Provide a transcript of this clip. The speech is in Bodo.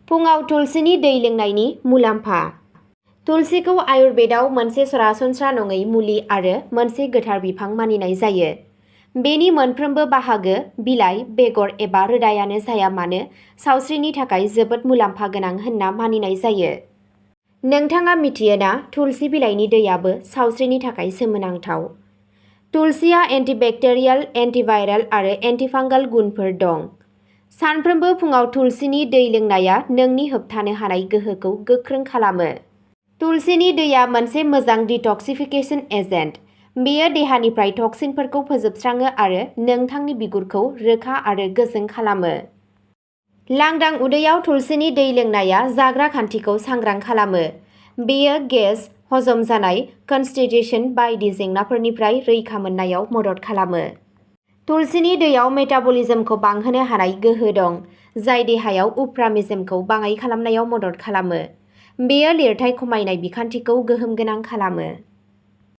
फुङाव तुलसिनि दै लोंनायनि मुलाम्फा। तुलसिखौ आयुर्वेदाव मोनसे सरासनस्रा नङै मुलि आरो मोनसे गोथार बिफां मानिनाय जायो। बेनि मोनफ्रोमबो बाहागो, बिलाइ, बेगर एबा रोदायानो जाया मानो सावस्रिनि थाखाय जोबोद मुलाम्फा गोनां होनना मानिनाय जायो। नोंथाङा मिथियो ना तुलसि बिलाइनि दैयाबो सावस्रिनि थाखाय सोमोनांथाव। तुलसिया एन्टिबेक्टेरियेल, एन्टिभाइरेल आरो एन्टिफांगाल गुनफोर दं। सानफ्रोमबो फुङाव तुलसिनि दै लोंनाया नोंनि होबथानो हानाय गोहोखौ गोख्रों खालामो। तुलसिनि दैया मोनसे मोजां डिटक्सिफिकेसन एजेन्ट। बेयो देहानिफ्राय टक्सिनफोरखौ फोजोबस्राङो आरो नोंथांनि बिगुरखौ रोखा आरो गोजों खालामो। लांदां उदैयाव तुलसिनि दै लोंनाया जाग्रा खान्थिखौ सांग्रां खालामो। बेयो गेस, हजम जानाय, कनस्टिपेशन बायदि जेंनाफोरनिफ्राय रैखा मोननायाव मदद खालामो। तुलसिनि दैयाव मेटाबलिज्मखौ बांहोनो हानाय गोहो दं, जाय देहायाव उफ्रा मेजेमखौ बाङाइ खालामनायाव मदद खालामो। बेयो लिरथाय खमायनाय बिखान्थिखौ गोहोम गोनां खालामो।